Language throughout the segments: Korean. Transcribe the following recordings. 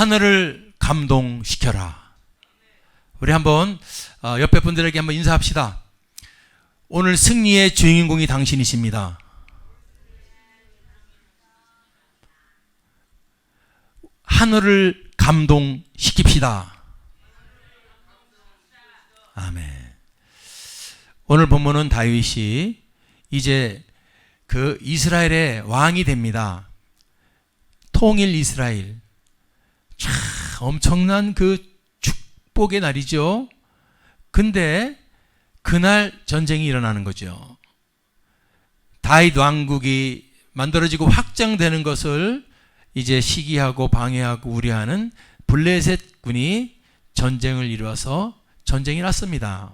하늘을 감동시켜라. 우리 한번 옆에 분들에게 한번 인사합시다. 오늘 승리의 주인공이 당신이십니다. 하늘을 감동시킵시다. 아멘. 오늘 본문은 다윗이 이제 그 이스라엘의 왕이 됩니다. 통일 이스라엘. 참 엄청난 그 축복의 날이죠. 근데 그날 전쟁이 일어나는 거죠. 다윗 왕국이 만들어지고 확장되는 것을 이제 시기하고 방해하고 우려하는 블레셋 군이 전쟁을 이루어서 전쟁이 났습니다.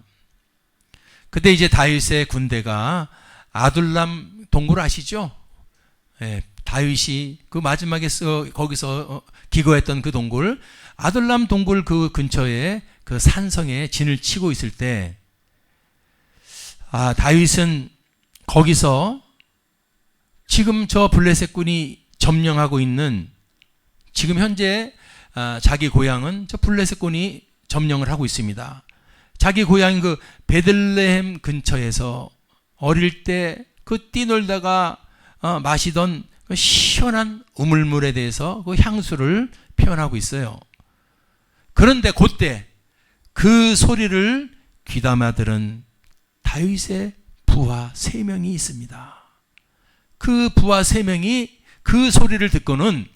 그때 이제 다윗의 군대가 아둘람 동굴 아시죠? 예, 다윗이 그 마지막에 거기서 기거했던 그 동굴, 아둘람 동굴 그 근처에 그 산성에 진을 치고 있을 때, 다윗은 거기서 지금 저 블레셋 군이 점령하고 있는, 지금 현재 자기 고향은 저 블레셋 군이 점령을 하고 있습니다. 자기 고향인 그 베들레헴 근처에서 어릴 때 그 뛰놀다가 마시던 그 시원한 우물물에 대해서 그 향수를 표현하고 있어요. 그런데 그때 그 소리를 귀담아 들은 다윗의 부하 3명이 있습니다. 그 부하 3명이 그 소리를 듣고는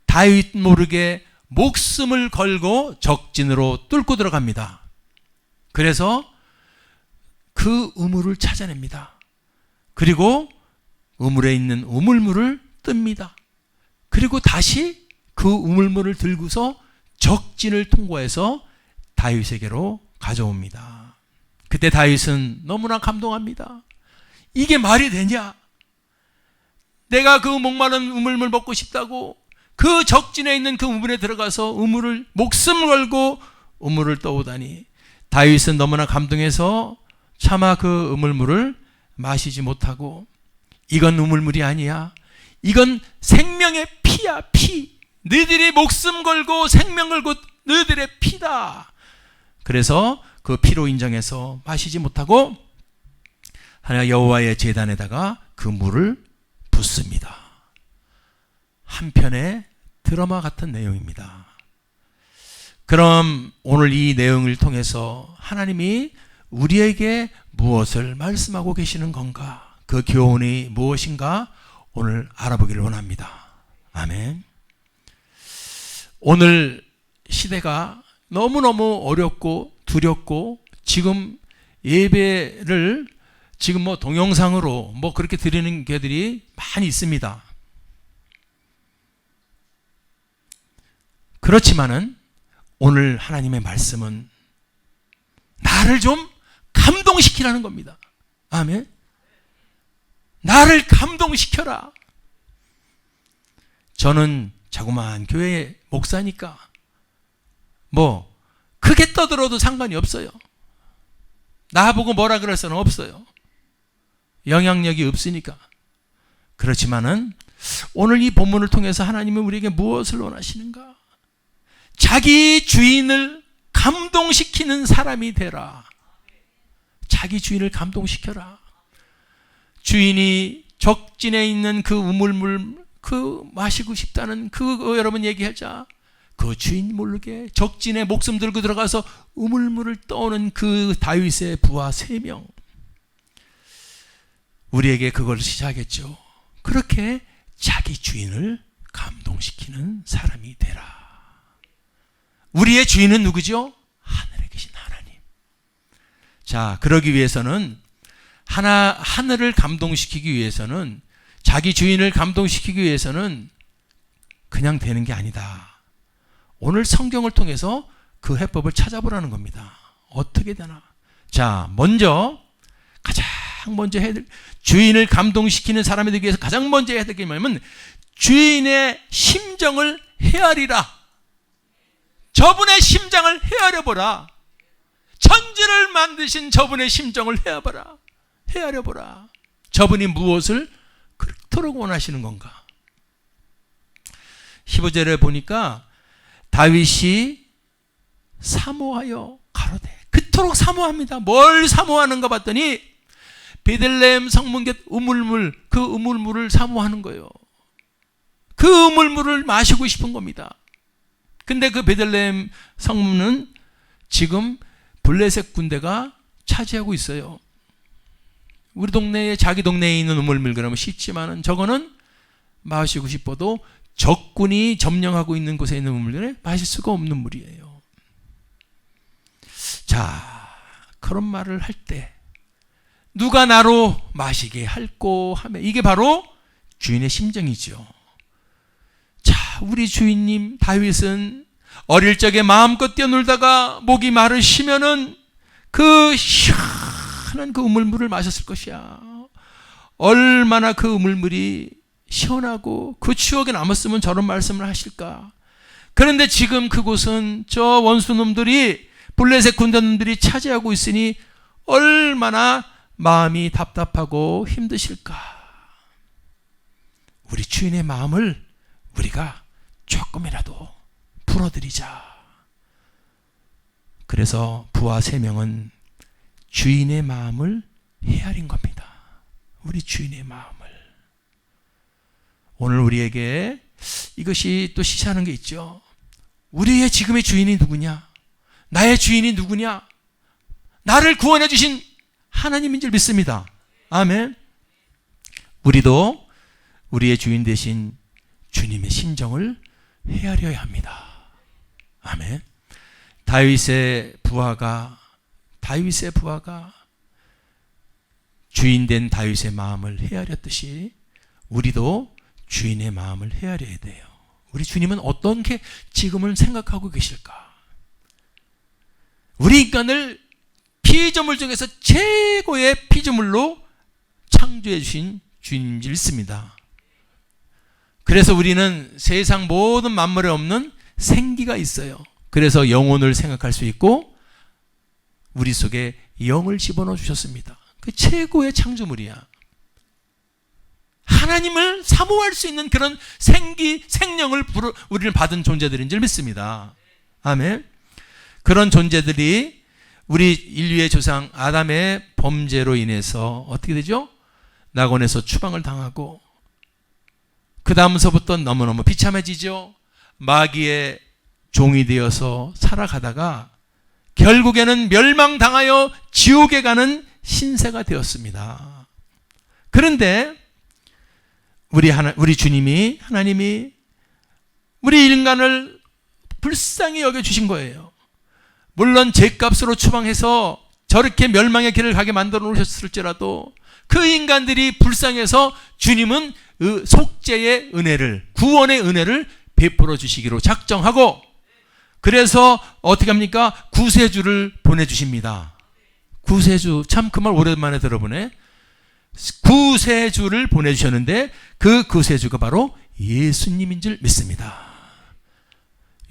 다윗 모르게 목숨을 걸고 적진으로 뚫고 들어갑니다. 그래서 그 우물을 찾아냅니다. 그리고 우물에 있는 우물물을 뜹니다. 그리고 다시 그 우물물을 들고서 적진을 통과해서 다윗에게로 가져옵니다. 그때 다윗은 너무나 감동합니다. 이게 말이 되냐? 내가 그 목마른 우물물 먹고 싶다고 그 적진에 있는 그 우물에 들어가서 우물을 목숨을 걸고 우물을 떠오다니. 다윗은 너무나 감동해서 차마 그 우물물을 마시지 못하고, 이건 우물물이 아니야, 이건 생명의 피야, 피. 너희들이 목숨 걸고 생명 걸고 너희들의 피다. 그래서 그 피로 인정해서 마시지 못하고 하나님 여호와의 제단에다가 그 물을 붓습니다. 한편의 드라마 같은 내용입니다. 그럼 오늘 이 내용을 통해서 하나님이 우리에게 무엇을 말씀하고 계시는 건가? 그 교훈이 무엇인가? 오늘 알아보기를 원합니다. 아멘. 오늘 시대가 너무너무 어렵고 두렵고, 지금 예배를 지금 동영상으로 그렇게 드리는 게들이 많이 있습니다. 그렇지만은 오늘 하나님의 말씀은 나를 좀 감동시키라는 겁니다. 아멘. 나를 감동시켜라. 저는 자그마한 교회 목사니까 크게 떠들어도 상관이 없어요. 나보고 뭐라 그럴 수는 없어요. 영향력이 없으니까. 그렇지만은 오늘 이 본문을 통해서 하나님은 우리에게 무엇을 원하시는가? 자기 주인을 감동시키는 사람이 되라. 자기 주인을 감동시켜라. 주인이 적진에 있는 그 우물물 마시고 싶다는 여러분 얘기하자. 그 주인 모르게 적진에 목숨 들고 들어가서 우물물을 떠오는 그 다윗의 부하 3명. 우리에게 그걸 시작했죠. 그렇게 자기 주인을 감동시키는 사람이 되라. 우리의 주인은 누구죠? 하늘에 계신 하나님. 자, 그러기 위해서는 하늘을 감동시키기 위해서는, 자기 주인을 감동시키기 위해서는 그냥 되는 게 아니다. 오늘 성경을 통해서 그 해법을 찾아보라는 겁니다. 어떻게 되나? 자, 가장 먼저 주인을 감동시키는 사람이 되기 위해서 가장 먼저 해야 될 게 뭐냐면, 주인의 심정을 헤아리라. 저분의 심장을 헤아려보라. 천지를 만드신 저분의 심정을 헤아려보라. 저분이 무엇을 그토록 원하시는 건가? 15절에 보니까 다윗이 사모하여 가로되, 그토록 사모합니다. 뭘 사모하는가 봤더니 베들레헴 성문 곁 우물물, 그 우물물을 사모하는 거예요. 그 우물물을 마시고 싶은 겁니다. 근데 그 베들레헴 성문은 지금 블레셋 군대가 차지하고 있어요. 우리 동네에, 자기 동네에 있는 우물물 그러면 쉽지만은 저거는 마시고 싶어도 적군이 점령하고 있는 곳에 있는 우물을 마실 수가 없는 물이에요. 자, 그런 말을 할 때 누가 나로 마시게 할꼬 하며, 이게 바로 주인의 심정이죠. 자, 우리 주인님 다윗은 어릴 적에 마음껏 뛰어놀다가 목이 마르시면은 그 시원한 그 우물물을 마셨을 것이야. 얼마나 그 우물물이 시원하고 그 추억에 남았으면 저런 말씀을 하실까. 그런데 지금 그곳은 저 원수놈들이, 블레셋 군대놈들이 차지하고 있으니 얼마나 마음이 답답하고 힘드실까. 우리 주인의 마음을 우리가 조금이라도 풀어드리자. 그래서 부하 3명은 주인의 마음을 헤아린 겁니다. 우리 주인의 마음을. 오늘 우리에게 이것이 또 시사하는 게 있죠. 우리의 지금의 주인이 누구냐? 나의 주인이 누구냐? 나를 구원해 주신 하나님인 줄 믿습니다. 아멘. 우리도 우리의 주인 되신 주님의 심정을 헤아려야 합니다. 아멘. 다윗의 부하가 주인된 다윗의 마음을 헤아렸듯이 우리도 주인의 마음을 헤아려야 돼요. 우리 주님은 어떤 게 지금은 생각하고 계실까? 우리 인간을 피조물 중에서 최고의 피조물로 창조해 주신 주님인 줄 믿습니다. 그래서 우리는 세상 모든 만물에 없는 생기가 있어요. 그래서 영혼을 생각할 수 있고 우리 속에 영을 집어넣어 주셨습니다. 그 최고의 창조물이야. 하나님을 사모할 수 있는 그런 생명을 우리를 받은 존재들인 줄 믿습니다. 아멘. 그런 존재들이 우리 인류의 조상 아담의 범죄로 인해서 어떻게 되죠? 낙원에서 추방을 당하고 그 다음서부터 너무너무 비참해지죠. 마귀의 종이 되어서 살아가다가 결국에는 멸망당하여 지옥에 가는 신세가 되었습니다. 그런데 우리 주님이, 하나님이 우리 인간을 불쌍히 여겨주신 거예요. 물론 죄값으로 추방해서 저렇게 멸망의 길을 가게 만들어 놓으셨을지라도 그 인간들이 불쌍해서 주님은 속죄의 은혜를, 구원의 은혜를 베풀어 주시기로 작정하고, 그래서 어떻게 합니까? 구세주를 보내주십니다. 구세주, 참 그 말 오랜만에 들어보네. 구세주를 보내주셨는데 그 구세주가 바로 예수님인 줄 믿습니다.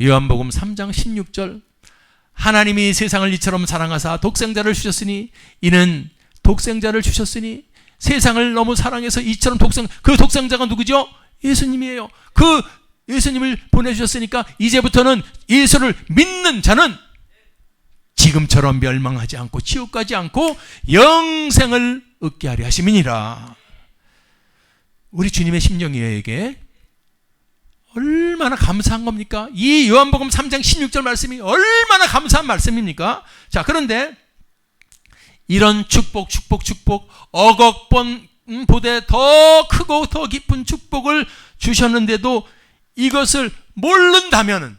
요한복음 3장 16절, 하나님이 세상을 이처럼 사랑하사 독생자를 주셨으니, 이는 독생자를 주셨으니 세상을 너무 사랑해서 이처럼 그 독생자가 누구죠? 예수님이에요. 그 예수님을 보내주셨으니까 이제부터는 예수를 믿는 자는 지금처럼 멸망하지 않고 지옥 가지 않고 영생을 얻게 하려 하심이니라. 우리 주님의 심정이에요. 이게 얼마나 감사한 겁니까? 이 요한복음 3장 16절 말씀이 얼마나 감사한 말씀입니까? 자, 그런데 이런 축복 억억 번 보되 더 크고 더 깊은 축복을 주셨는데도 이것을 모른다면은,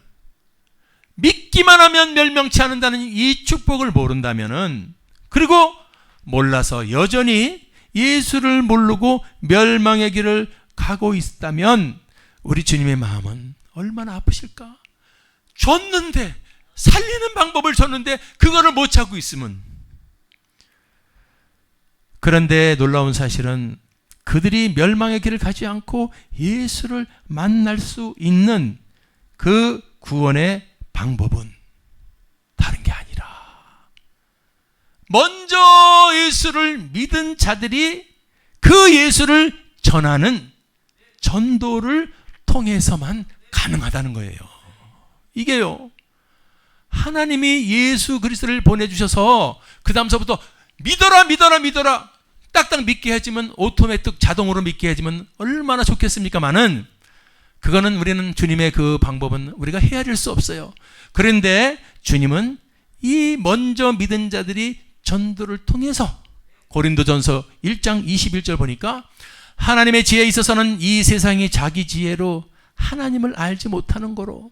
믿기만 하면 멸망치 않는다는 이 축복을 모른다면은, 그리고 몰라서 여전히 예수를 모르고 멸망의 길을 가고 있다면 우리 주님의 마음은 얼마나 아프실까? 줬는데, 살리는 방법을 줬는데 그거를 못 찾고 있으면. 그런데 놀라운 사실은 그들이 멸망의 길을 가지 않고 예수를 만날 수 있는 그 구원의 방법은 다른 게 아니라 먼저 예수를 믿은 자들이 그 예수를 전하는 전도를 통해서만 가능하다는 거예요. 이게요. 하나님이 예수 그리스도를 보내주셔서 그 다음서부터 믿어라 믿어라 믿어라 딱딱 믿게 해주면 오토매틱 자동으로 믿게 해주면 얼마나 좋겠습니까마는 그거는 우리는 주님의 그 방법은 우리가 헤아릴 수 없어요. 그런데 주님은 이 먼저 믿은 자들이 전도를 통해서 고린도전서 1장 21절 보니까 하나님의 지혜에 있어서는 이 세상이 자기 지혜로 하나님을 알지 못하는 거로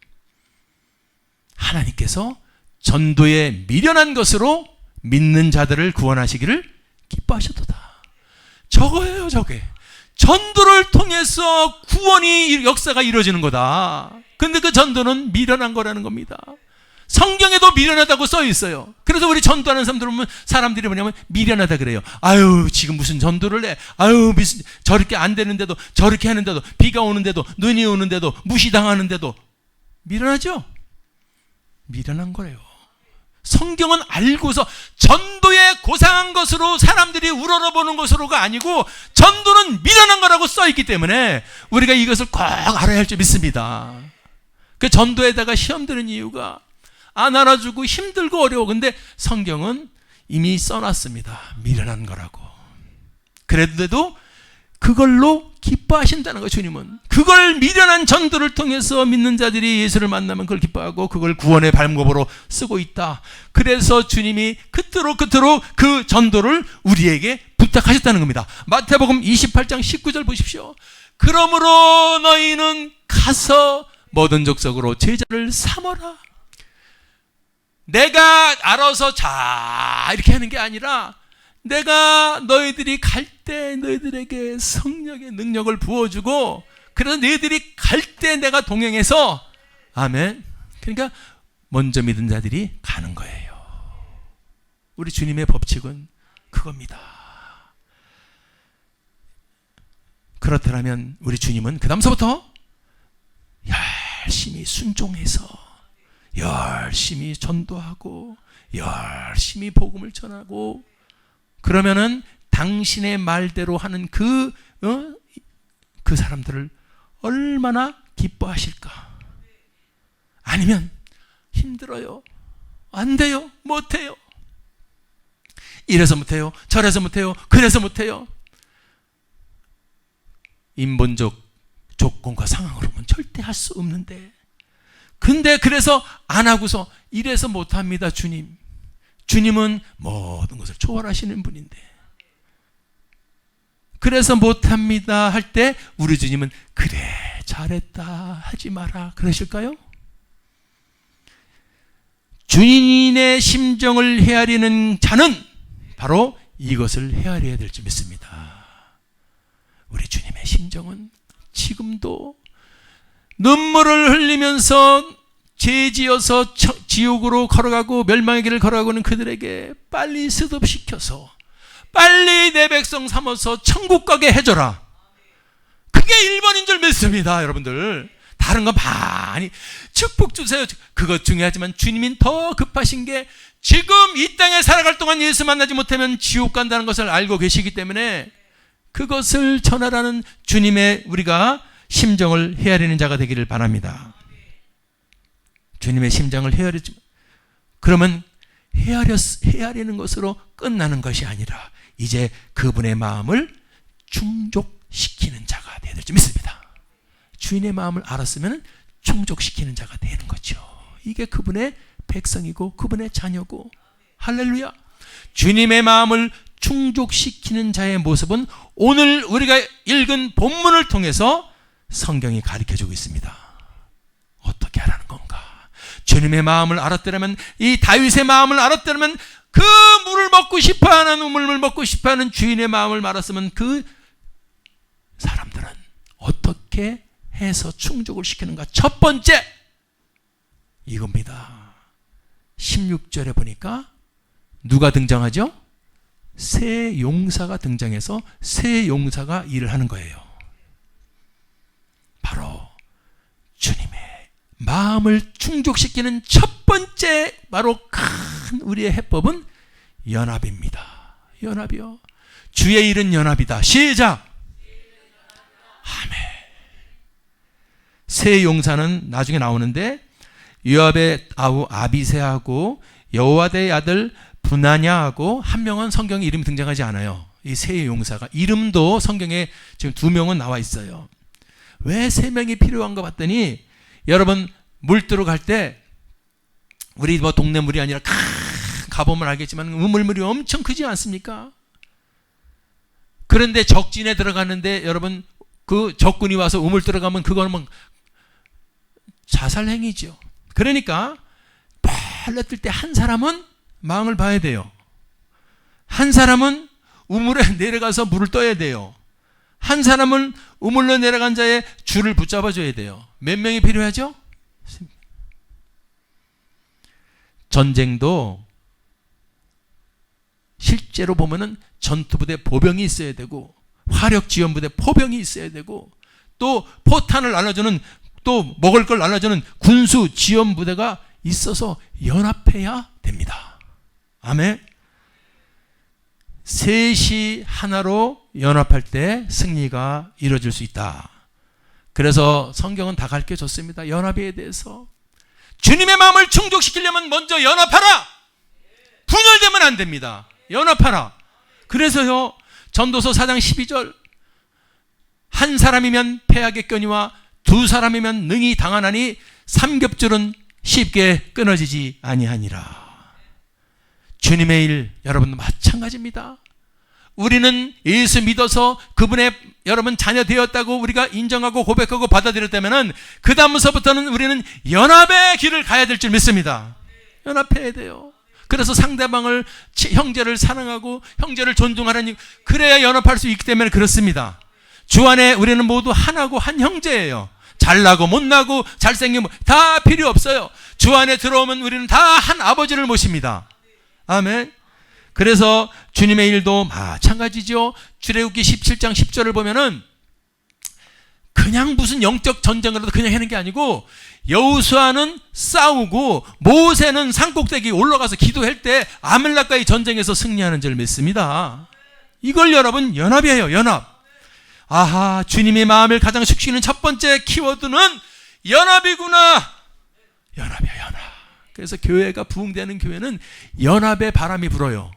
하나님께서 전도에 미련한 것으로 믿는 자들을 구원하시기를 기뻐하셨도다. 저거예요, 저게. 전도를 통해서 구원이 역사가 이루어지는 거다. 근데 그 전도는 미련한 거라는 겁니다. 성경에도 미련하다고 써 있어요. 그래서 우리 전도하는 사람들 보면 사람들이 뭐냐면 미련하다 그래요. 아유, 지금 무슨 전도를 해. 아유, 무슨 저렇게 안 되는데도 저렇게 하는데도 비가 오는데도 눈이 오는데도 무시당하는데도 미련하죠? 미련한 거예요. 성경은 알고서 전도에 고상한 것으로 사람들이 우러러보는 것으로가 아니고 전도는 미련한 거라고 써 있기 때문에 우리가 이것을 꼭 알아야 할 줄 믿습니다. 그 전도에다가 시험 드는 이유가 안 알아주고 힘들고 어려워. 근데 성경은 이미 써놨습니다. 미련한 거라고. 그래도 그걸로 기뻐하신다는 거예요. 주님은 그걸 미련한 전도를 통해서 믿는 자들이 예수를 만나면 그걸 기뻐하고 그걸 구원의 발목으로 쓰고 있다. 그래서 주님이 그토록 그 전도를 우리에게 부탁하셨다는 겁니다. 마태복음 28장 19절 보십시오. 그러므로 너희는 가서 모든 족속으로 제자를 삼어라. 내가 알아서 자 이렇게 하는 게 아니라 내가 너희들이 갈 때 너희들에게 성령의 능력을 부어주고 그래서 너희들이 갈 때 내가 동행해서 아멘. 그러니까 먼저 믿은 자들이 가는 거예요. 우리 주님의 법칙은 그겁니다. 그렇다면 우리 주님은 그 다음서부터 열심히 순종해서 열심히 전도하고 열심히 복음을 전하고 그러면은 당신의 말대로 하는 그 사람들을 얼마나 기뻐하실까? 아니면 힘들어요. 안 돼요. 못해요. 이래서 못해요. 저래서 못해요. 그래서 못해요. 인본적 조건과 상황으로 보면 절대 할 수 없는데 근데 그래서 안 하고서 이래서 못합니다. 주님은 모든 것을 초월하시는 분인데 그래서 못합니다 할 때 우리 주님은 그래 잘했다 하지 마라 그러실까요? 주인의 심정을 헤아리는 자는 바로 이것을 헤아려야 될 줄 믿습니다. 우리 주님의 심정은 지금도 눈물을 흘리면서 죄지어서 지옥으로 걸어가고 멸망의 길을 걸어가고는 그들에게 빨리 스톱시켜서 빨리 내 백성 삼아서 천국 가게 해줘라. 그게 1번인 줄 믿습니다. 여러분들 다른 건 많이 축복 주세요. 그것 중요하지만 주님이 더 급하신 게 지금 이 땅에 살아갈 동안 예수 만나지 못하면 지옥 간다는 것을 알고 계시기 때문에 그것을 전하라는 주님의 우리가 심정을 헤아리는 자가 되기를 바랍니다. 주님의 심정을 헤아리지 그러면 헤아리는 것으로 끝나는 것이 아니라 이제 그분의 마음을 충족시키는 자가 되어야 될 줄 믿습니다. 주인의 마음을 알았으면 충족시키는 자가 되는 거죠. 이게 그분의 백성이고 그분의 자녀고 할렐루야. 주님의 마음을 충족시키는 자의 모습은 오늘 우리가 읽은 본문을 통해서 성경이 가르쳐주고 있습니다. 어떻게 하라는 건가? 주님의 마음을 알았더라면 이 다윗의 마음을 알았더라면 그 물을 먹고 싶어하는 우물물 먹고 싶어하는 주인의 마음을 알았으면 그 사람들은 어떻게 해서 충족을 시키는가? 첫 번째 이겁니다. 16절에 보니까 누가 등장하죠? 새 용사가 등장해서 새 용사가 일을 하는 거예요. 바로 주님의 마음을 충족시키는 첫 번째 바로 큰 우리의 해법은 연합입니다. 연합이요. 주의 일은 연합이다. 시작. 아멘. 새 용사는 나중에 나오는데 요압의 아우 아비새하고 여호와대의 아들 브나냐하고 한 명은 성경에 이름이 등장하지 않아요. 이 세 용사가 이름도 성경에 지금 2명은 나와 있어요. 왜 3명이 필요한가 봤더니 여러분 물 들어갈 때 우리 뭐 동네 물이 아니라 가보면 알겠지만 우물물이 엄청 크지 않습니까? 그런데 적진에 들어가는데 여러분 그 적군이 와서 우물 들어가면 그거는 뭐 자살행위죠. 그러니까 빨래 뜰 때 한 사람은 망을 봐야 돼요. 한 사람은 우물에 내려가서 물을 떠야 돼요. 한 사람은 우물로 내려간 자의 줄을 붙잡아 줘야 돼요. 몇 명이 필요하죠? 전쟁도 실제로 보면은 전투부대 보병이 있어야 되고 화력지원부대 포병이 있어야 되고 또 포탄을 날라주는 또 먹을 걸 날라주는 군수 지원부대가 있어서 연합해야 됩니다. 아멘. 셋이 하나로 연합할 때 승리가 이루어질 수 있다. 그래서 성경은 다 가르쳐줬습니다. 연합에 대해서. 주님의 마음을 충족시키려면 먼저 연합하라. 분열되면 안 됩니다. 연합하라. 그래서요 전도서 4장 12절 한 사람이면 패하겠거니와 두 사람이면 능히 당하나니 삼겹줄은 쉽게 끊어지지 아니하니라. 주님의 일 여러분 마찬가지입니다. 우리는 예수 믿어서 그분의 여러분 자녀 되었다고 우리가 인정하고 고백하고 받아들였다면 그 다음서부터는 우리는 연합의 길을 가야 될 줄 믿습니다. 연합해야 돼요. 그래서 상대방을 형제를 사랑하고 형제를 존중하라니 그래야 연합할 수 있기 때문에 그렇습니다. 주 안에 우리는 모두 하나고 한 형제예요. 잘나고 못나고 잘생긴 다 필요 없어요. 주 안에 들어오면 우리는 다 한 아버지를 모십니다. 아멘. 그래서 주님의 일도 마찬가지죠. 출애굽기 17장 10절을 보면은 그냥 무슨 영적 전쟁으로도 그냥 하는 게 아니고 여호수아는 싸우고 모세는 산꼭대기 올라가서 기도할 때 아말렉과의 전쟁에서 승리하는 줄 믿습니다. 이걸 여러분 연합이에요. 연합. 아하, 주님의 마음을 가장 숙시는 첫 번째 키워드는 연합이구나. 연합이야, 연합. 그래서 교회가 부흥되는 교회는 연합의 바람이 불어요.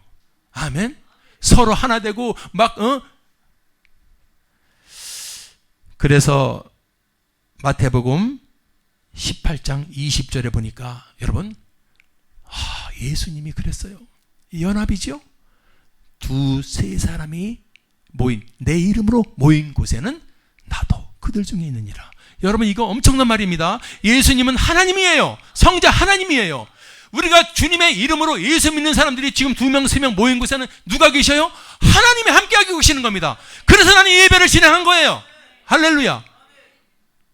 아멘. 서로 하나 되고 그래서 마태복음 18장 20절에 보니까 여러분 예수님이 그랬어요. 연합이죠. 두세 사람이 모인 내 이름으로 모인 곳에는 나도 그들 중에 있느니라. 여러분 이거 엄청난 말입니다. 예수님은 하나님이에요. 성자 하나님이에요. 우리가 주님의 이름으로 예수 믿는 사람들이 지금 2명 3명 모인 곳에는 누가 계셔요? 하나님이 함께하고 계시는 겁니다. 그래서 나는 예배를 진행한 거예요. 할렐루야.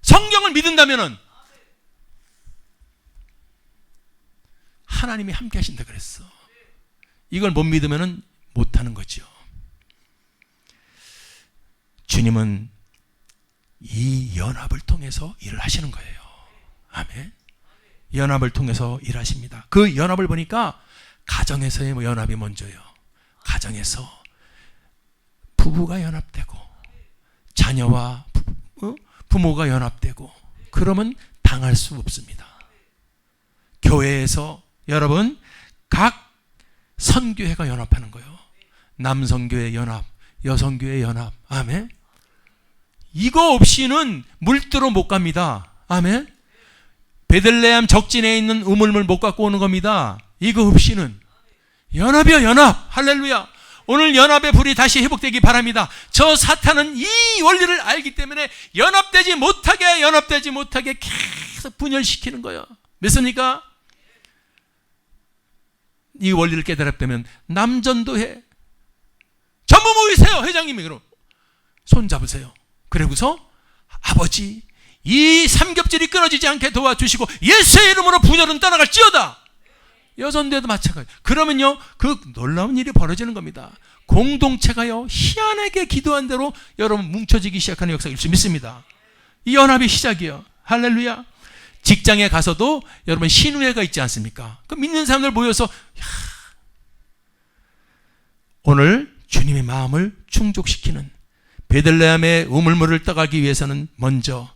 성경을 믿는다면은 하나님이 함께 하신다 그랬어. 이걸 못 믿으면은 못하는 거죠. 주님은 이 연합을 통해서 일을 하시는 거예요. 아멘. 연합을 통해서 일하십니다. 그 연합을 보니까 가정에서의 연합이 먼저예요. 가정에서 부부가 연합되고 자녀와 부모가 연합되고 그러면 당할 수 없습니다. 교회에서 여러분 각 선교회가 연합하는 거예요. 남성교회 연합, 여성교회 연합. 아멘. 이거 없이는 물들어 못 갑니다. 아멘. 베들레헴 적진에 있는 우물물 못 갖고 오는 겁니다. 이거 없이는. 연합이요, 연합. 할렐루야. 오늘 연합의 불이 다시 회복되기 바랍니다. 저 사탄은 이 원리를 알기 때문에 연합되지 못하게 계속 분열시키는 거예요. 믿습니까? 이 원리를 깨달았다면 남전도 해. 전부 모이세요. 회장님이 그럼 손 잡으세요. 그리고서 아버지 이 삼겹질이 끊어지지 않게 도와주시고 예수의 이름으로 분열은 떠나갈지어다. 여전대도 마찬가지. 그러면요 그 놀라운 일이 벌어지는 겁니다. 공동체가요 희한하게 기도한 대로 여러분 뭉쳐지기 시작하는 역사일 수 믿습니다. 이 연합의 시작이에요. 할렐루야. 직장에 가서도 여러분 신우회가 있지 않습니까? 그 믿는 사람들 모여서 오늘 주님의 마음을 충족시키는 베들레헴의 우물물을 떠가기 위해서는 먼저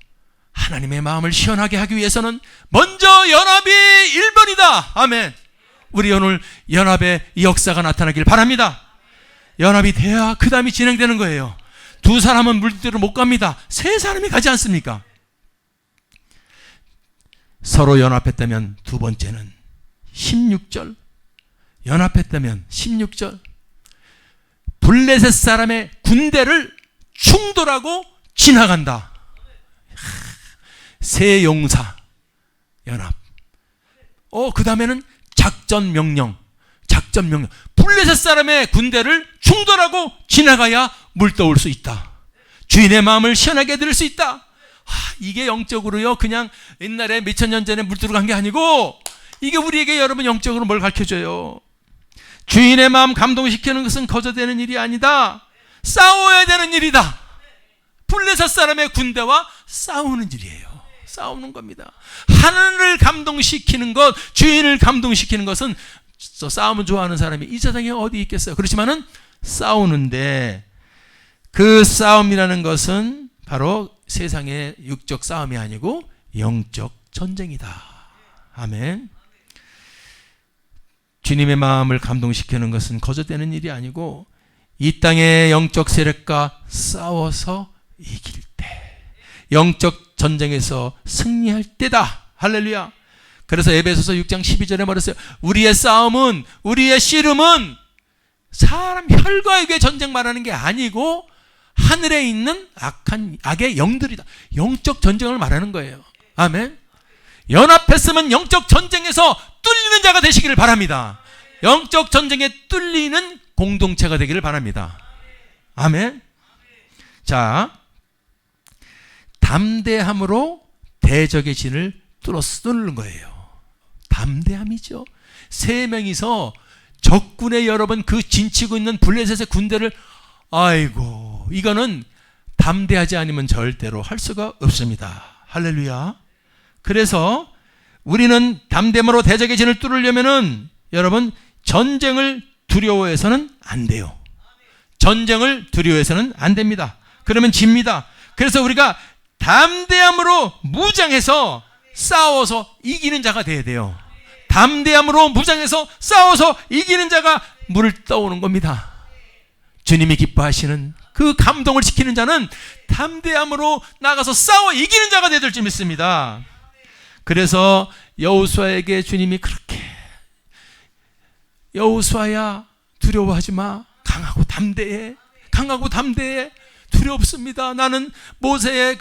하나님의 마음을 시원하게 하기 위해서는 먼저 연합이 1번이다. 아멘. 우리 오늘 연합의 역사가 나타나길 바랍니다. 연합이 돼야 그 다음이 진행되는 거예요. 두 사람은 물대로 못 갑니다. 세 사람이 가지 않습니까? 서로 연합했다면 두 번째는 16절. 연합했다면 16절. 블레셋 사람의 군대를 충돌하고 지나간다. 세 용사 연합. 그 다음에는 작전 명령. 블레셋 사람의 군대를 충돌하고 지나가야 물 떠올 수 있다. 주인의 마음을 시원하게 들을 수 있다. 이게 영적으로요, 그냥 옛날에 몇천 년 전에 물 들어간 게 아니고, 이게 우리에게 여러분 영적으로 뭘 가르쳐줘요? 주인의 마음 감동시키는 것은 거저되는 일이 아니다. 싸워야 되는 일이다. 블레셋 사람의 군대와 싸우는 일이에요. 싸우는 겁니다. 하나님을 감동시키는 것, 주인을 감동시키는 것은, 싸움을 좋아하는 사람이 이 세상에 어디 있겠어요? 그렇지만은 싸우는데, 그 싸움이라는 것은 바로 세상의 육적 싸움이 아니고 영적 전쟁이다. 아멘. 주님의 마음을 감동시키는 것은 거저되는 일이 아니고 이 땅의 영적 세력과 싸워서 이길 때, 영적 전쟁에서 승리할 때다. 할렐루야. 그래서 에베소서 6장 12절에 말했어요. 우리의 싸움은, 우리의 씨름은 사람 혈과 육의 전쟁 말하는 게 아니고 하늘에 있는 악의 영들이다. 영적 전쟁을 말하는 거예요. 아멘. 연합했으면 영적 전쟁에서 뚫리는 자가 되시기를 바랍니다. 영적 전쟁에 뚫리는 공동체가 되기를 바랍니다. 아멘. 자, 담대함으로 대적의 진을 뚫는 거예요. 담대함이죠. 세 명이서 적군의 여러분 그 진치고 있는 블레셋의 군대를, 아이고, 이거는 담대하지 않으면 절대로 할 수가 없습니다. 할렐루야. 그래서 우리는 담대함으로 대적의 진을 뚫으려면은 여러분 전쟁을 두려워해서는 안 돼요. 전쟁을 두려워해서는 안 됩니다. 그러면 집니다. 그래서 우리가 담대함으로 무장해서 싸워서 이기는 자가 돼야 돼요. 담대함으로 무장해서 싸워서 이기는 자가 물을 떠오는 겁니다. 주님이 기뻐하시는 그 감동을 지키는 자는 담대함으로 나가서 싸워 이기는 자가 되야 될 줄 믿습니다. 그래서 여호수아에게 주님이 그렇게, 여호수아야 두려워하지 마. 강하고 담대해. 강하고 담대해. 두렵습니다. 나는 모세의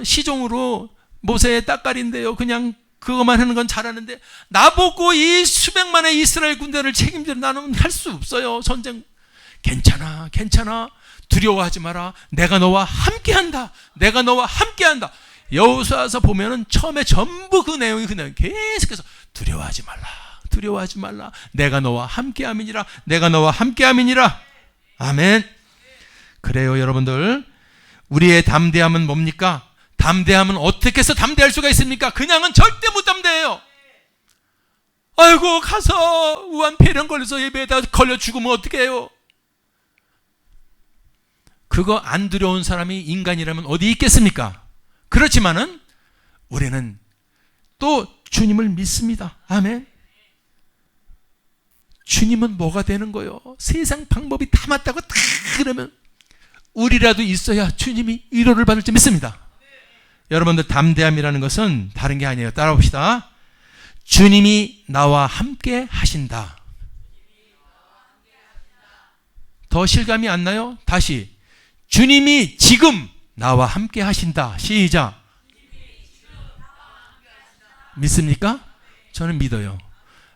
시종으로 모세의 따까리인데요. 그냥 그것만 하는 건 잘하는데 나보고 이 수백만의 이스라엘 군대를 책임질 나는 할 수 없어요. 전쟁. 괜찮아. 두려워하지 마라. 내가 너와 함께한다. 내가 너와 함께한다. 여호수아서 보면은 처음에 전부 그 내용이 그냥 계속해서 두려워하지 말라. 내가 너와 함께함이니라. 내가 너와 함께함이니라. 아멘. 그래요, 여러분들. 우리의 담대함은 뭡니까? 담대함은 어떻게 해서 담대할 수가 있습니까? 그냥은 절대 못 담대해요. 아이고, 가서 우한폐렴 걸려서 예배에다 걸려 죽으면 어떻게 해요? 그거 안 두려운 사람이 인간이라면 어디 있겠습니까? 그렇지만은 우리는 또 주님을 믿습니다. 아멘. 주님은 뭐가 되는 거예요? 세상 방법이 다 맞다고 다 그러면 우리라도 있어야 주님이 위로를 받을 줄 믿습니다. 여러분들, 담대함이라는 것은 다른 게 아니에요. 따라봅시다. 주님이 나와 함께 하신다. 더 실감이 안 나요? 다시. 주님이 지금 나와 함께 하신다. 시작. 믿습니까? 저는 믿어요.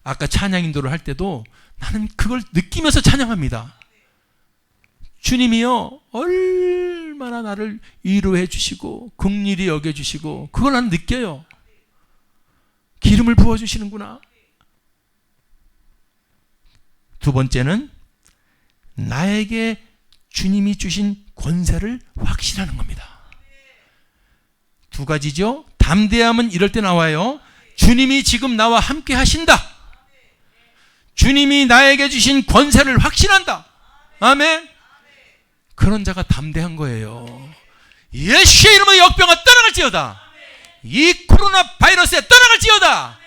아까 찬양 인도를 할 때도 나는 그걸 느끼면서 찬양합니다. 주님이요, 얼마나 나를 위로해 주시고 긍휼히 여겨 주시고 그걸 나는 느껴요. 기름을 부어 주시는구나. 두 번째는 나에게 주님이 주신 권세를 확신하는 겁니다. 두 가지죠. 담대함은 이럴 때 나와요. 주님이 지금 나와 함께 하신다. 주님이 나에게 주신 권세를 확신한다. 아멘. 그런 자가 담대한 거예요. 예수의 이름으로 역병아 떠나갈지어다. 이 코로나 바이러스에 떠나갈지어다.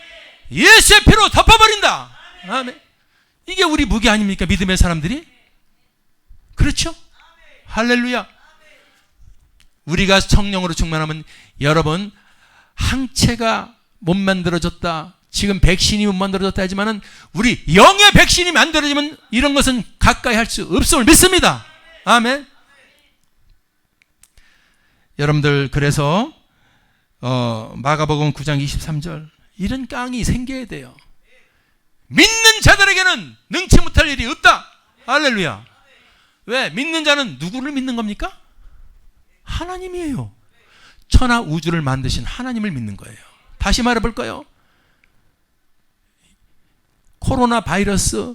예수의 피로 덮어버린다. 아멘. 이게 우리 무기 아닙니까? 믿음의 사람들이. 그렇죠? 할렐루야. 우리가 성령으로 충만하면 여러분, 항체가 못 만들어졌다, 지금 백신이 못 만들어졌다 하지만은 우리 영의 백신이 만들어지면 이런 것은 가까이 할 수 없음을 믿습니다. 아멘. 여러분들, 그래서 마가복음 9장 23절, 이런 깡이 생겨야 돼요. 믿는 자들에게는 능치 못할 일이 없다. 할렐루야. 왜? 믿는 자는 누구를 믿는 겁니까? 하나님이에요. 천하 우주를 만드신 하나님을 믿는 거예요. 다시 말해볼까요? 코로나 바이러스,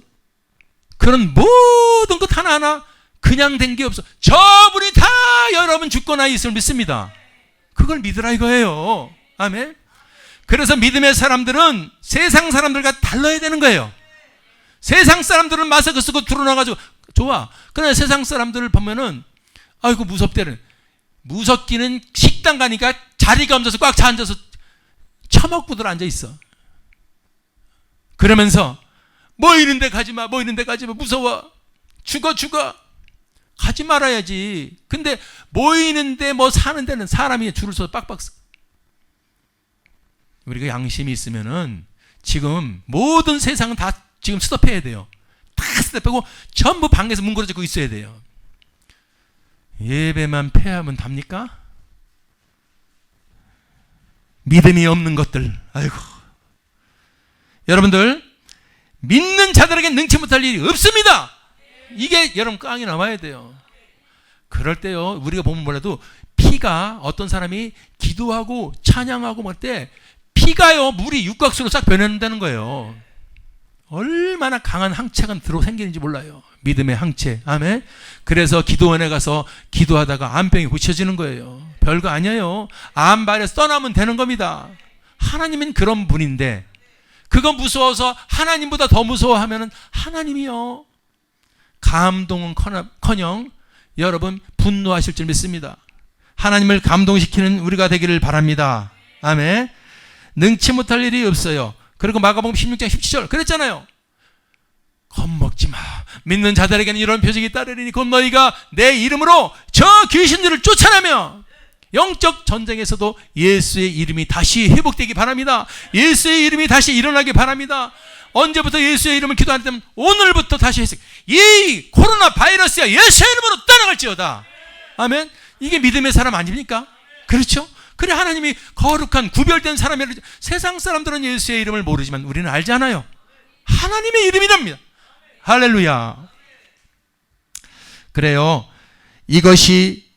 그런 모든 것 하나하나 그냥 된 게 없어. 저분이 다 여러분 죽거나 있음을 믿습니다. 그걸 믿으라 이거예요. 아멘. 그래서 믿음의 사람들은 세상 사람들과 달라야 되는 거예요. 세상 사람들은 마스크 쓰고 드러나가지고 좋아. 그러나 세상 사람들을 보면은 아이고 무섭대는. 무섭기는 식당 가니까 자리가 없어서 꽉 차 앉아서 처먹고들 앉아 있어. 그러면서 뭐 이런데 가지마, 뭐 이런데 가지마, 무서워, 죽어 가지 말아야지. 근데 모이는데 뭐 사는 데는 사람이 줄을 서서 빡빡 서. 우리가 양심이 있으면은 지금 모든 세상은 다 지금 스톱해야 돼요. 다 스톱하고 전부 방에서 뭉그러지고 있어야 돼요. 예배만 폐하면 답니까? 믿음이 없는 것들. 아이고. 여러분들, 믿는 자들에게 능치 못할 일이 없습니다. 이게 여러분 깡이 남아야 돼요. 그럴 때요, 우리가 보면 몰라도 피가, 어떤 사람이 기도하고 찬양하고 할 때 피가요, 물이 육각수로 싹 변한다는 거예요. 얼마나 강한 항체가 생기는지 몰라요. 믿음의 항체. 아멘. 그래서 기도원에 가서 기도하다가 암병이 고쳐지는 거예요. 별거 아니에요. 암 바이러스 떠나면 되는 겁니다. 하나님은 그런 분인데, 그거 무서워서 하나님보다 더 무서워하면은 하나님이요, 감동은 커녕 여러분 분노하실 줄 믿습니다. 하나님을 감동시키는 우리가 되기를 바랍니다. 아멘. 능치 못할 일이 없어요. 그리고 마가복음 16장 17절 그랬잖아요. 겁먹지 마. 믿는 자들에게는 이런 표적이 따르리니 곧 너희가 내 이름으로 저 귀신들을 쫓아내며, 영적 전쟁에서도 예수의 이름이 다시 회복되기 바랍니다. 예수의 이름이 다시 일어나기 바랍니다. 언제부터 예수의 이름을 기도하냐면 오늘부터 다시 했어요. 이 코로나 바이러스야 예수의 이름으로 떠나갈지어다. 아멘. 이게 믿음의 사람 아닙니까? 그렇죠? 그래, 하나님이 거룩한 구별된 사람이라. 세상 사람들은 예수의 이름을 모르지만 우리는 알잖아요. 하나님의 이름이랍니다. 할렐루야. 그래요, 이것이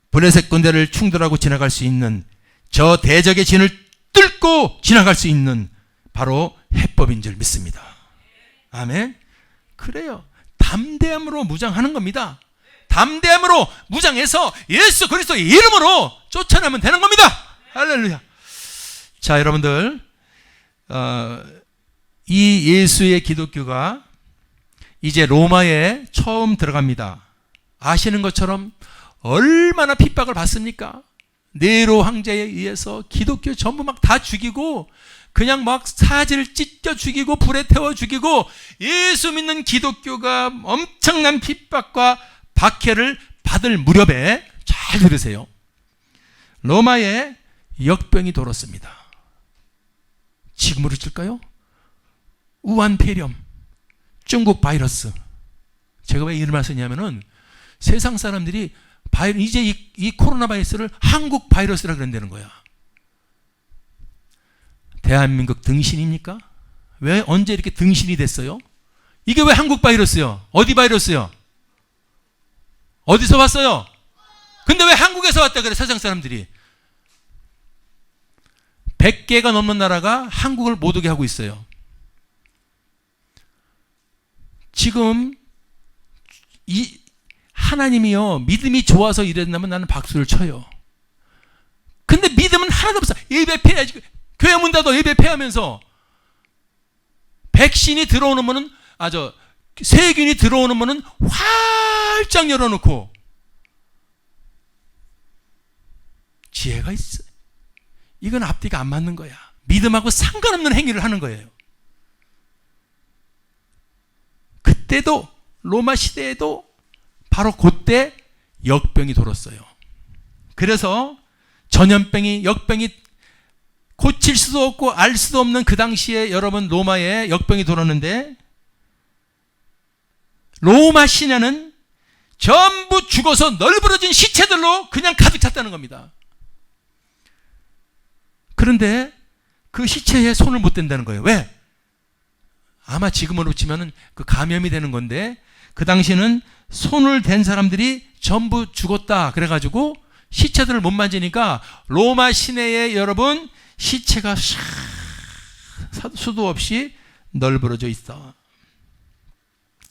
블레셋 군대를 충돌하고 지나갈 수 있는, 저 대적의 진을 뚫고 지나갈 수 있는 바로 해법인 줄 믿습니다. 아멘. 그래요, 담대함으로 무장하는 겁니다. 담대함으로 무장해서 예수 그리스도의 이름으로 쫓아내면 되는 겁니다. 할렐루야. 자, 여러분들, 이 예수의 기독교가 이제 로마에 처음 들어갑니다. 아시는 것처럼 얼마나 핍박을 받습니까? 네로 황제에 의해서 기독교 전부 막 다 죽이고, 그냥 막 사지를 찢겨 죽이고 불에 태워 죽이고, 예수 믿는 기독교가 엄청난 핍박과 박해를 받을 무렵에, 잘 들으세요, 로마에 역병이 돌았습니다. 지금으로 칠까요? 우한 폐렴, 중국 바이러스. 제가 왜 이름을 쓰냐면은 세상 사람들이 이제 이 코로나 바이러스를 한국 바이러스라 그런다는 거야. 대한민국 등신입니까? 왜 언제 이렇게 등신이 됐어요? 이게 왜 한국 바이러스요? 어디 바이러스요? 어디서 왔어요? 근데 왜 한국에서 왔다 그래, 세상 사람들이? 100개가 넘는 나라가 한국을 못 오게 하고 있어요. 지금 이 하나님이요, 믿음이 좋아서 이랬다면 나는 박수를 쳐요. 근데 믿음은 하나도 없어. 예배 폐해야지. 교회 문 닫아 예배 폐하면서 백신이 들어오는 세균이 들어오는 문은 활짝 열어놓고 지혜가 있어. 이건 앞뒤가 안 맞는 거야. 믿음하고 상관없는 행위를 하는 거예요. 그때도 로마 시대에도 바로 그때 역병이 돌았어요. 그래서 전염병이, 역병이 고칠 수도 없고 알 수도 없는 그 당시에 여러분 로마에 역병이 돌았는데, 로마 시내는 전부 죽어서 널브러진 시체들로 그냥 가득 찼다는 겁니다. 그런데 그 시체에 손을 못 댄다는 거예요. 왜? 아마 지금으로 치면은 그 감염이 되는 건데, 그 당시에는 손을 댄 사람들이 전부 죽었다 그래가지고 시체들을 못 만지니까 로마 시내에 여러분 시체가 수도 없이 널브러져 있어.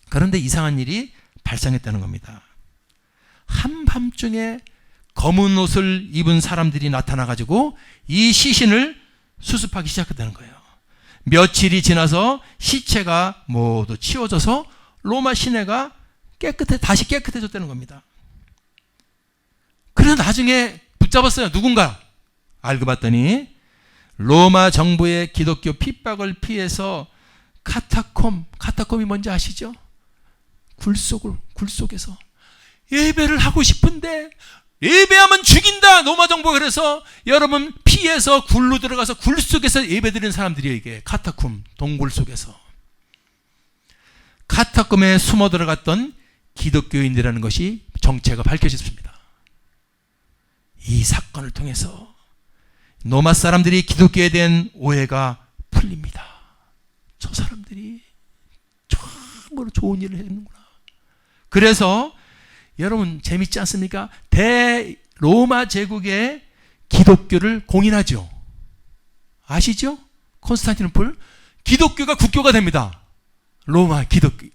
그런데 이상한 일이 발생했다는 겁니다. 한밤중에 검은 옷을 입은 사람들이 나타나가지고 이 시신을 수습하기 시작했다는 거예요. 며칠이 지나서 시체가 모두 치워져서 로마 시내가 다시 깨끗해졌다는 겁니다. 그래서 나중에 붙잡았어요. 누군가. 알고 봤더니 로마 정부의 기독교 핍박을 피해서 카타콤이 뭔지 아시죠? 굴 속에서 예배를 하고 싶은데 예배하면 죽인다. 로마 정부가 그래서 여러분 피해서 굴로 들어가서 굴 속에서 예배드리는 사람들이에요. 이게 카타콤, 동굴 속에서. 카타콤에 숨어 들어갔던 기독교인이라는 것이 정체가 밝혀졌습니다. 이 사건을 통해서 로마 사람들이 기독교에 대한 오해가 풀립니다. 저 사람들이 참으로 좋은 일을 했는구나. 그래서 여러분 재밌지 않습니까? 대로마 제국의 기독교를 공인하죠. 아시죠? 콘스탄티노플 기독교가 국교가 됩니다. 로마 기독교.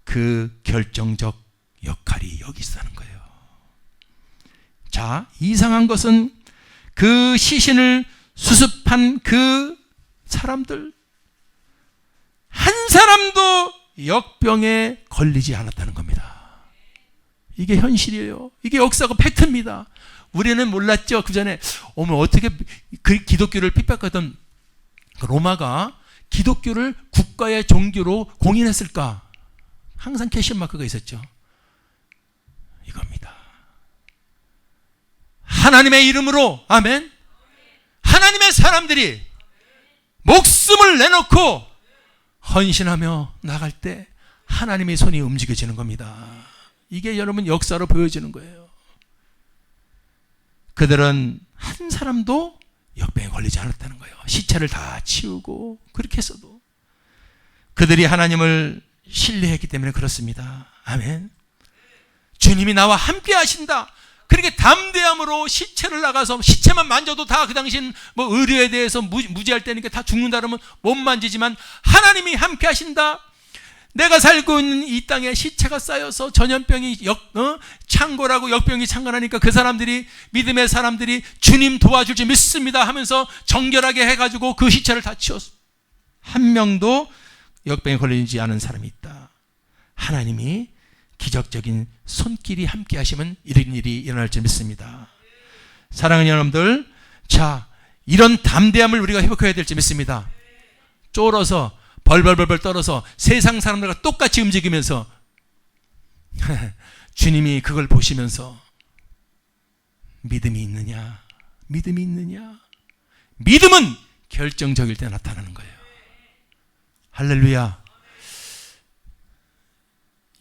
그 결정적 역할이 여기 있다는 거예요. 자, 이상한 것은 그 시신을 수습한 그 사람들 한 사람도 역병에 걸리지 않았다는 겁니다. 이게 현실이에요. 이게 역사가 팩트입니다. 우리는 몰랐죠. 그 전에 어떻게 그 기독교를 핍박하던 로마가 기독교를 국가의 종교로 공인했을까? 항상 퀘스천 마크가 있었죠. 이겁니다. 하나님의 이름으로, 아멘. 하나님의 사람들이 목숨을 내놓고 헌신하며 나갈 때 하나님의 손이 움직여지는 겁니다. 이게 여러분 역사로 보여지는 거예요. 그들은 한 사람도 역병에 걸리지 않았다는 거예요. 시체를 다 치우고 그렇게 했어도 그들이 하나님을 신뢰했기 때문에 그렇습니다. 아멘. 주님이 나와 함께 하신다. 그렇게 담대함으로 시체를 나가서 시체만 만져도 다 그 당시엔 뭐 의료에 대해서 무지할 때니까 다 죽는다 그러면 못 만지지만 하나님이 함께 하신다. 내가 살고 있는 이 땅에 시체가 쌓여서 전염병이 창궐하고 역병이 창궐하니까 그 사람들이 믿음의 사람들이 주님 도와줄 줄 믿습니다 하면서 정결하게 해가지고 그 시체를 다 치웠어. 한 명도 역병에 걸리지 않은 사람이 있다. 하나님이 기적적인 손길이 함께 하시면 이런 일이 일어날 줄 믿습니다. 사랑하는 여러분들, 자, 이런 담대함을 우리가 회복해야 될 줄 믿습니다. 쫄아서 벌벌벌 떨어서 세상 사람들과 똑같이 움직이면서 주님이 그걸 보시면서 믿음이 있느냐? 믿음이 있느냐? 믿음은 결정적일 때 나타나는 거예요. 할렐루야.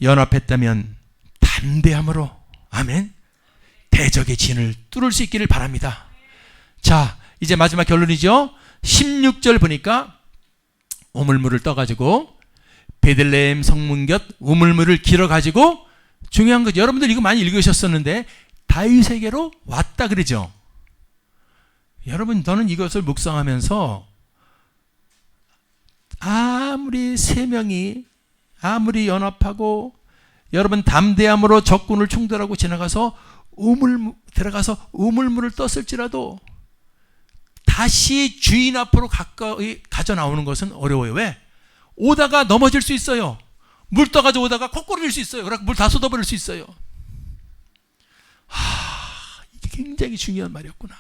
연합했다면 담대함으로, 아멘, 대적의 진을 뚫을 수 있기를 바랍니다. 자, 이제 마지막 결론이죠. 16절 보니까 우물물을 떠가지고 베들레헴 성문 곁 우물물을 길어가지고, 중요한 거죠. 여러분들 이거 많이 읽으셨었는데 다윗에게로 왔다 그러죠. 여러분, 저는 이것을 묵상하면서 아무리 세 명이 아무리 연합하고 여러분 담대함으로 적군을 충돌하고 지나가서 들어가서 우물물을 떴을지라도 다시 주인 앞으로 가까이 가져 나오는 것은 어려워요. 왜? 오다가 넘어질 수 있어요. 물 떠가지고 오다가 코골일 수 있어요. 그래서 물 다 쏟아버릴 수 있어요. 이게 굉장히 중요한 말이었구나.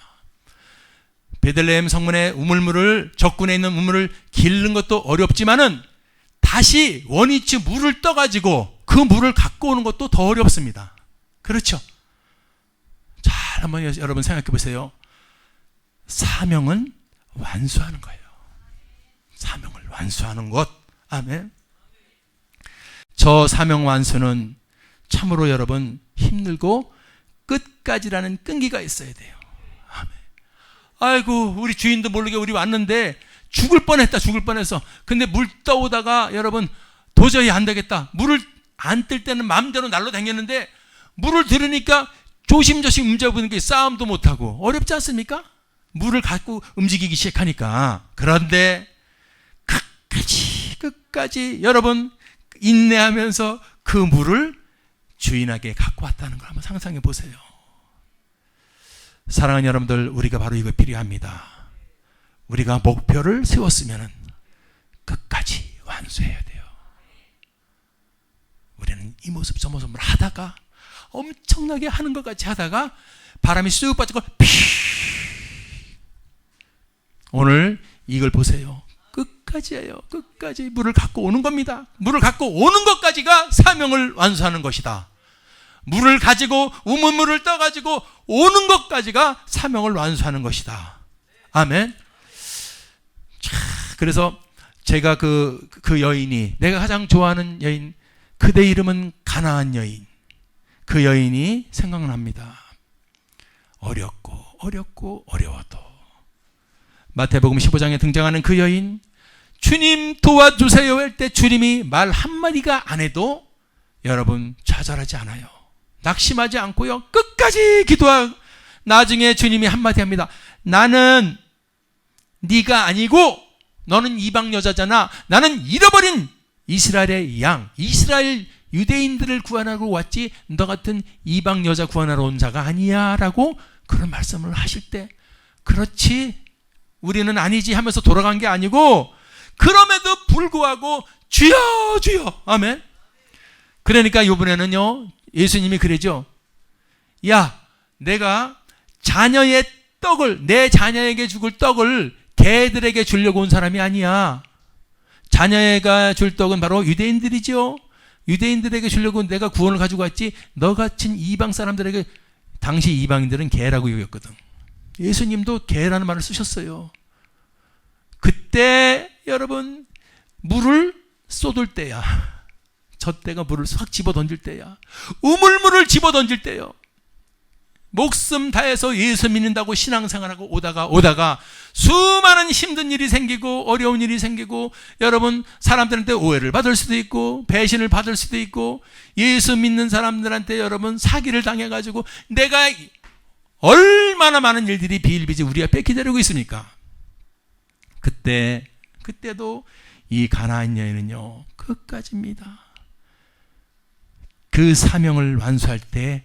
베들레헴 성문의 우물물을, 적군에 있는 우물을 기르는 것도 어렵지만은 다시 원위치 물을 떠가지고 그 물을 갖고 오는 것도 더 어렵습니다. 그렇죠? 잘 한번 여러분 생각해 보세요. 사명은 완수하는 거예요. 사명을 완수하는 것. 아멘. 저 사명 완수는 참으로 여러분 힘들고 끝까지라는 끈기가 있어야 돼요. 아멘. 아이고, 우리 주인도 모르게 우리 왔는데 죽을 뻔했다, 죽을 뻔했어. 근데 물 떠오다가 여러분 도저히 안 되겠다. 물을 안 뜰 때는 마음대로 날로 다녔는데 물을 들으니까 조심조심 움직이는 게 싸움도 못하고 어렵지 않습니까? 물을 갖고 움직이기 시작하니까. 그런데 끝까지 여러분 인내하면서 그 물을 주인에게 갖고 왔다는 걸 한번 상상해 보세요. 사랑하는 여러분들, 우리가 바로 이거 필요합니다. 우리가 목표를 세웠으면 끝까지 완수해야 돼요. 우리는 이 모습 저 모습을 하다가 엄청나게 하는 것 같이 하다가 바람이 쑥 빠지고 오늘 이걸 보세요. 끝까지예요. 끝까지 물을 갖고 오는 겁니다. 물을 갖고 오는 것까지가 사명을 완수하는 것이다. 물을 가지고 우물물을 떠가지고 오는 것까지가 사명을 완수하는 것이다. 아멘. 자, 그래서 제가 그 여인이, 내가 가장 좋아하는 여인, 그대 이름은 가나안 여인. 그 여인이 생각납니다. 어렵고 어려워도 마태복음 15장에 등장하는 그 여인, 주님 도와주세요 할 때 주님이 말 한마디가 안 해도 여러분 좌절하지 않아요. 낙심하지 않고요. 끝까지 기도하고 나중에 주님이 한마디 합니다. 나는 네가 아니고 너는 이방 여자잖아. 나는 잃어버린 이스라엘의 양, 이스라엘 유대인들을 구원하러 왔지 너 같은 이방 여자 구원하러 온 자가 아니야 라고 그런 말씀을 하실 때, 그렇지 우리는 아니지 하면서 돌아간 게 아니고 그럼에도 불구하고 주여 주여. 아멘. 그러니까 이번에는요 예수님이 그러죠. 야, 내가 자녀의 떡을, 내 자녀에게 죽을 떡을 개들에게 주려고 온 사람이 아니야. 자녀가 줄 떡은 바로 유대인들이죠. 유대인들에게 주려고 내가 구원을 가지고 왔지 너 같은 이방 사람들에게. 당시 이방인들은 개라고 여겼거든. 예수님도 개라는 말을 쓰셨어요. 그때 여러분 물을 쏟을 때야. 저 때가 물을 확 집어 던질 때야. 우물물을 집어 던질 때요. 목숨 다해서 예수 믿는다고 신앙생활하고 오다가 수많은 힘든 일이 생기고 어려운 일이 생기고 여러분 사람들한테 오해를 받을 수도 있고 배신을 받을 수도 있고 예수 믿는 사람들한테 여러분 사기를 당해가지고 내가 얼마나 많은 일들이 비일비재 우리 앞에 기다리고 있습니까? 그때도 이 가나안 여인은요 끝까지입니다. 그 사명을 완수할 때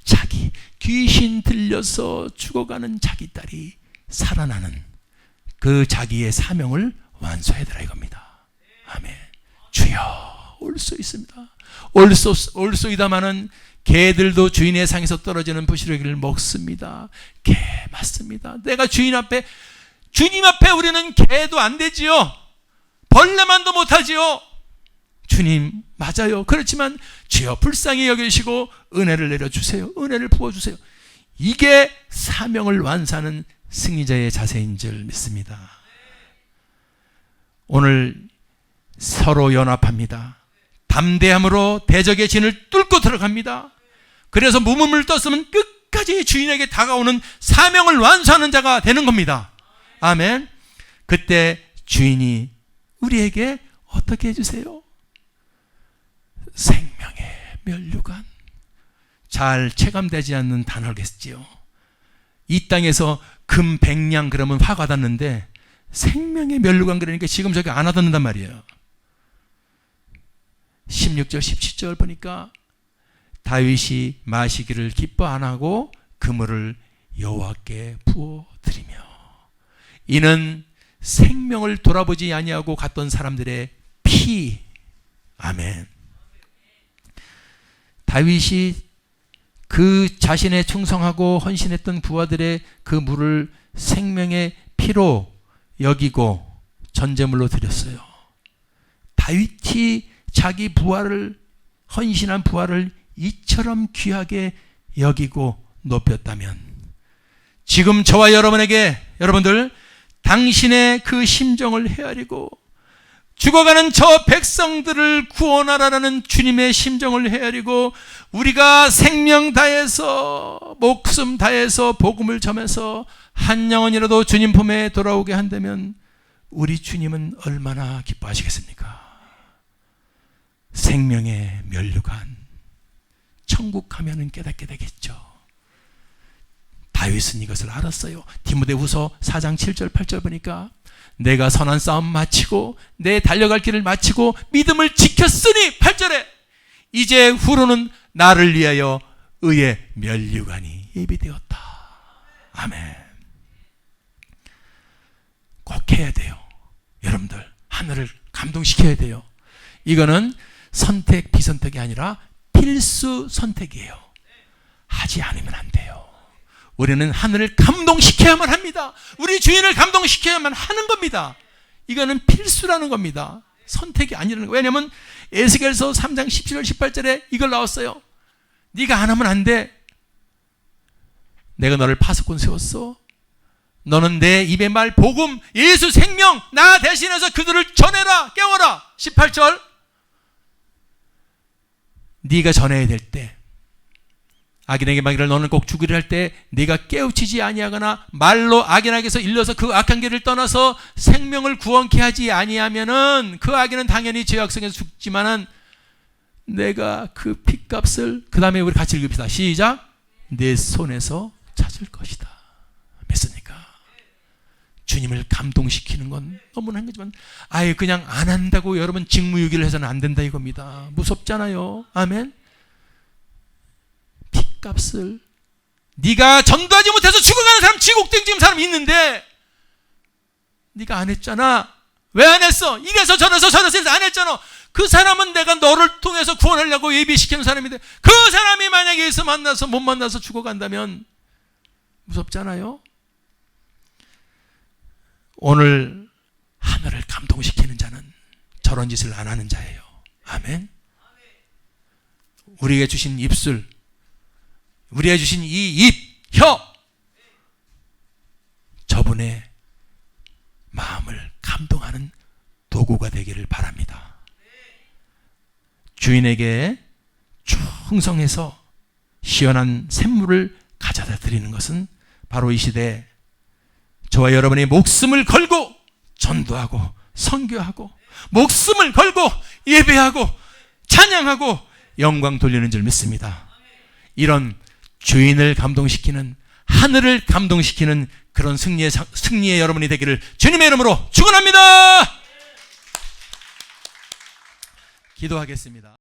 자기 귀신 들려서 죽어가는 자기 딸이 살아나는 그 자기의 사명을 완수해야 되라 이겁니다. 아멘. 주여 올 수 있습니다. 올소이다마는 개들도 주인의 상에서 떨어지는 부스러기를 먹습니다. 개 맞습니다. 내가 주님 앞에 우리는 개도 안 되지요. 벌레만도 못하지요. 주님 맞아요. 그렇지만 주여 불쌍히 여기시고 은혜를 내려주세요. 은혜를 부어주세요. 이게 사명을 완수하는 승리자의 자세인 줄 믿습니다. 오늘 서로 연합합니다. 담대함으로 대적의 진을 뚫고 들어갑니다. 그래서 무물을 떴으면 끝까지 주인에게 다가오는 사명을 완수하는 자가 되는 겁니다. 아멘. 그때 주인이 우리에게 어떻게 해주세요? 생명의 면류관. 잘 체감되지 않는 단어겠지요. 이 땅에서 금 100냥 그러면 화가 닿는데 생명의 면류관 그러니까 지금 저게 안 와닿는단 말이에요. 16절 17절 보니까 다윗이 마시기를 기뻐 안 하고 그물을 여호와께 부어드리며 이는 생명을 돌아보지 아니하고 갔던 사람들의 피. 아멘. 다윗이 그 자신의 충성하고 헌신했던 부하들의 그 물을 생명의 피로 여기고 전제물로 드렸어요. 다윗이 자기 부하를, 헌신한 부하를 이처럼 귀하게 여기고 높였다면 지금 저와 여러분에게, 여러분들 당신의 그 심정을 헤아리고 죽어가는 저 백성들을 구원하라는 주님의 심정을 헤아리고 우리가 생명 다해서 목숨 다해서 복음을 전해서 한 영혼이라도 주님 품에 돌아오게 한다면 우리 주님은 얼마나 기뻐하시겠습니까? 생명의 면류관, 천국 가면은 깨닫게 되겠죠. 다윗은 이것을 알았어요. 디모데후서 4장 7절 8절 보니까 내가 선한 싸움 마치고 내 달려갈 길을 마치고 믿음을 지켰으니 8절에 이제 후로는 나를 위하여 의의 면류관이 예비되었다. 아멘. 꼭 해야 돼요. 여러분들 하늘을 감동시켜야 돼요. 이거는 선택 비선택이 아니라 필수 선택이에요. 하지 않으면 안 돼요. 우리는 하늘을 감동시켜야만 합니다. 우리 주인을 감동시켜야만 하는 겁니다. 이거는 필수라는 겁니다. 선택이 아니라는 거예요. 왜냐하면 에스겔서 3장 17절 18절에 이걸 나왔어요. 네가 안 하면 안 돼. 내가 너를 파수꾼 세웠어. 너는 내 입의 말 복음 예수 생명 나 대신해서 그들을 전해라 깨워라. 18절 네가 전해야 될 때 악인에게 말하기를 너는 꼭 죽으리라 할 때 네가 깨우치지 아니하거나 말로 악인에게서 일러서 그 악한 길을 떠나서 생명을 구원케 하지 아니하면은 그 악인은 당연히 죄악성에서 죽지만은 내가 그 핏값을 그 다음에 우리 같이 읽읍시다. 시작. 내 손에서 찾을 것이다. 믿습니까? 주님을 감동시키는 건 너무나 한 거지만 아예 그냥 안 한다고 여러분 직무유기를 해서는 안 된다 이겁니다. 무섭잖아요. 아멘. 핏값을 네가 전도하지 못해서 죽어가는 사람 지옥된 지금 사람 있는데 네가 안 했잖아. 왜 안 했어? 이래서 저래서 안 했잖아. 그 사람은 내가 너를 통해서 구원하려고 예비시키는 사람인데 그 사람이 만약에 여기서 만나서 못 만나서 죽어간다면 무섭잖아요. 오늘 하늘을 감동시키는 자는 저런 짓을 안 하는 자예요. 아멘. 우리에게 주신 입술, 우리에게 주신 이 입, 혀, 저분의 마음을 감동하는 도구가 되기를 바랍니다. 주인에게 충성해서 시원한 샘물을 가져다 드리는 것은 바로 이 시대에 저와 여러분의 목숨을 걸고 전도하고 선교하고 목숨을 걸고 예배하고 찬양하고 영광 돌리는 줄 믿습니다. 이런 주인을 감동시키는 하늘을 감동시키는 그런 승리의 여러분이 되기를 주님의 이름으로 축원합니다. 기도하겠습니다.